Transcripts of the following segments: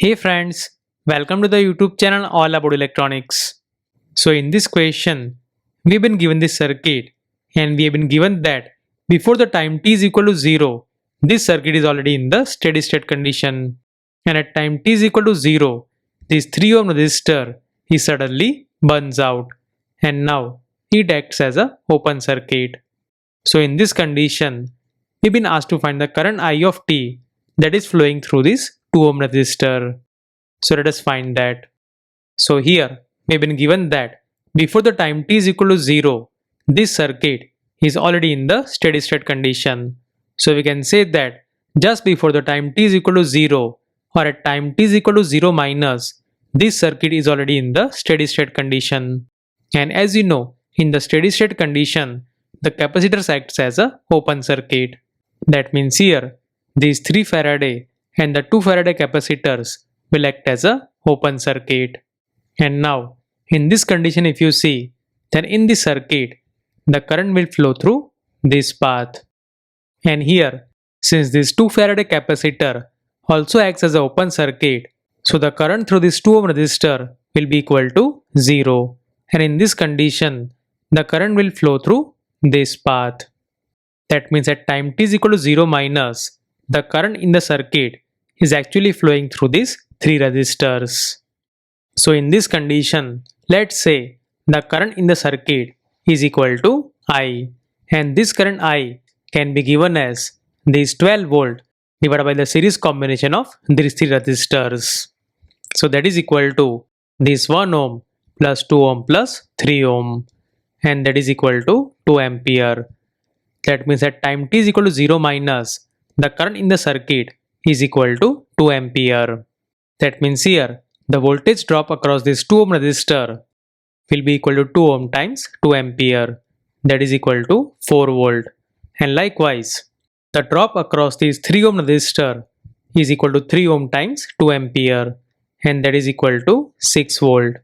Hey friends, welcome to the YouTube channel All About Electronics. So in this question, we've been given this circuit and we have been given that before the time t is equal to 0, this circuit is already in the steady state condition. And at time t is equal to 0, this 3 ohm resistor is suddenly burns out and now it acts as a open circuit. So in this condition, we've been asked to find the current I of t that is flowing through this 2 ohm resistor. So let us find that. So here we have been given that before the time t is equal to 0, this circuit is already in the steady state condition. So we can say that just before the time t is equal to 0 or at time t is equal to 0 minus, this circuit is already in the steady state condition. And as you know, in the steady state condition, the capacitors acts as a open circuit. That means here, these 3 Faraday and the 2 Faraday capacitors will act as a open circuit. And now, in this condition if you see, then in this circuit, the current will flow through this path. And here, since this 2 Faraday capacitor also acts as an open circuit, so the current through this 2 ohm resistor will be equal to 0. And in this condition, the current will flow through this path. That means at time t is equal to 0 minus, the current in the circuit is actually flowing through these 3 resistors. So in this condition, let's say the current in the circuit is equal to I, and this current I can be given as this 12 volt divided by the series combination of these 3 resistors. So that is equal to this 1 ohm plus 2 ohm plus 3 ohm, and that is equal to 2 ampere. That means at time t is equal to 0 minus, the current in the circuit is equal to 2 ampere. That means here, the voltage drop across this 2 ohm resistor will be equal to 2 ohm times 2 ampere. That is equal to 4 volt. And likewise, the drop across this 3 ohm resistor is equal to 3 ohm times 2 ampere. And that is equal to 6 volt.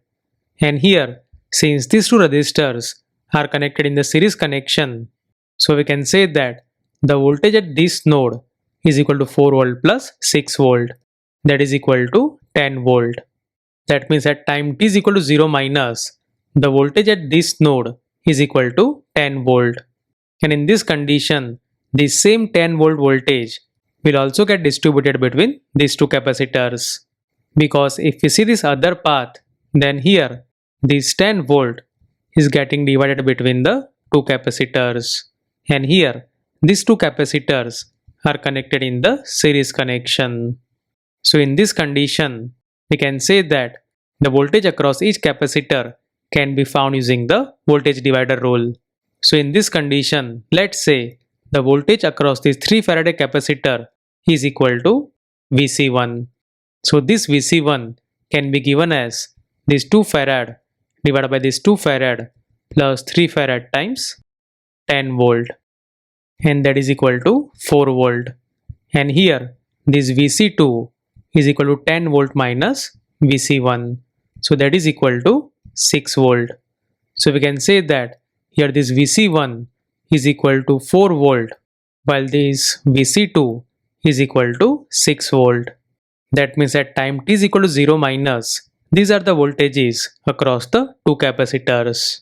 And here, since these two resistors are connected in the series connection, so we can say that the voltage at this node is equal to 4 volt plus 6 volt. That is equal to 10 volt. That means at time t is equal to 0 minus, the voltage at this node is equal to 10 volt. And in this condition, this same 10 volt voltage will also get distributed between these two capacitors. Because if we see this other path, then here this 10 volt is getting divided between the two capacitors. And here these two capacitors are connected in the series connection. So in this condition, we can say that the voltage across each capacitor can be found using the voltage divider rule. So in this condition, let's say the voltage across this 3 Faraday capacitor is equal to Vc1. So this Vc1 can be given as this 2 Farad divided by this 2 Farad plus 3 Farad times 10 volt, and that is equal to 4 volt. And here this Vc2 is equal to 10 volt minus Vc1, so that is equal to 6 volt. So we can say that here this Vc1 is equal to 4 volt while this Vc2 is equal to 6 volt. That means at time t is equal to 0 minus, these are the voltages across the two capacitors.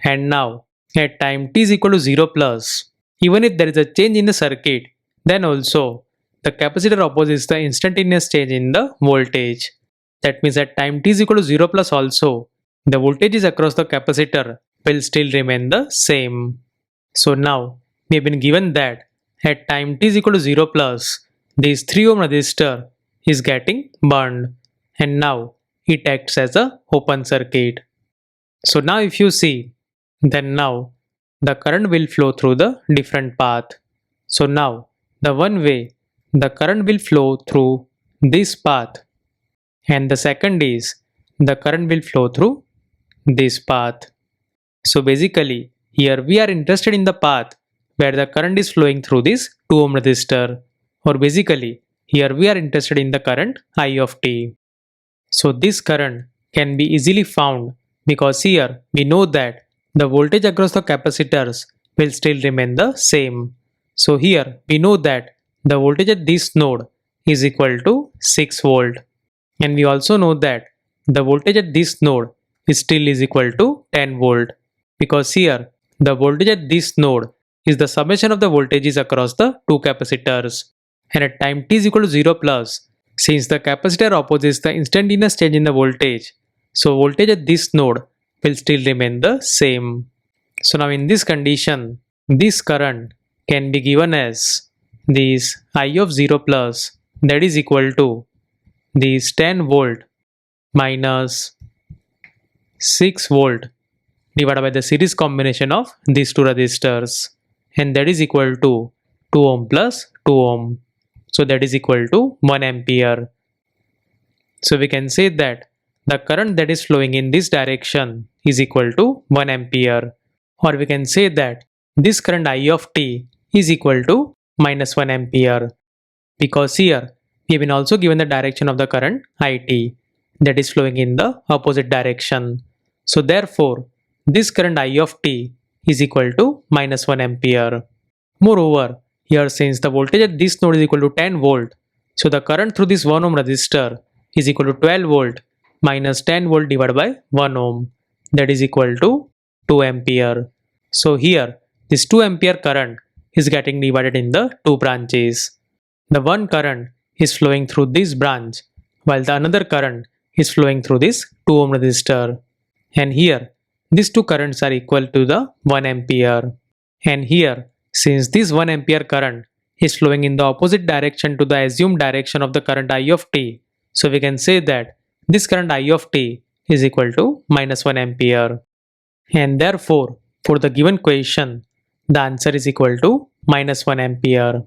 And now at time t is equal to 0 plus, even if there is a change in the circuit, then also the capacitor opposes the instantaneous change in the voltage. That means at time t is equal to 0 plus also, the voltages across the capacitor will still remain the same. So now we have been given that at time t is equal to 0 plus, this 3 ohm resistor is getting burned, and now it acts as a open circuit. So now if you see, then now the current will flow through the different path. So now the one way the current will flow through this path, and the second is the current will flow through this path. So basically here we are interested in the path where the current is flowing through this 2 ohm resistor, or basically here we are interested in the current I of t. So this current can be easily found because here we know that the voltage across the capacitors will still remain the same. So here we know that the voltage at this node is equal to 6 volt. And we also know that the voltage at this node is still is equal to 10 volt, because here the voltage at this node is the summation of the voltages across the two capacitors. And at time t is equal to 0 plus, since the capacitor opposes the instantaneous change in the voltage, so voltage at this node will still remain the same. So now in this condition, this current can be given as this I of 0 plus, that is equal to this 10 volt minus 6 volt divided by the series combination of these two resistors, and that is equal to 2 ohm plus 2 ohm. So that is equal to 1 ampere. So we can say that the current that is flowing in this direction is equal to 1 ampere, or we can say that this current I of t is equal to minus 1 ampere, because here we have been also given the direction of the current it that is flowing in the opposite direction. So therefore this current I of t is equal to minus 1 ampere. Moreover, here since the voltage at this node is equal to 10 volt, so the current through this 1 ohm resistor is equal to 12 volt minus 10 volt divided by 1 ohm, that is equal to 2 ampere. So here this 2 ampere current is getting divided in the two branches. The one current is flowing through this branch, while the another current is flowing through this 2 ohm resistor. And here these two currents are equal to the 1 ampere. And here since this 1 ampere current is flowing in the opposite direction to the assumed direction of the current I of t, so we can say that this current I of t is equal to minus 1 ampere. And therefore, for the given question, the answer is equal to minus 1 ampere.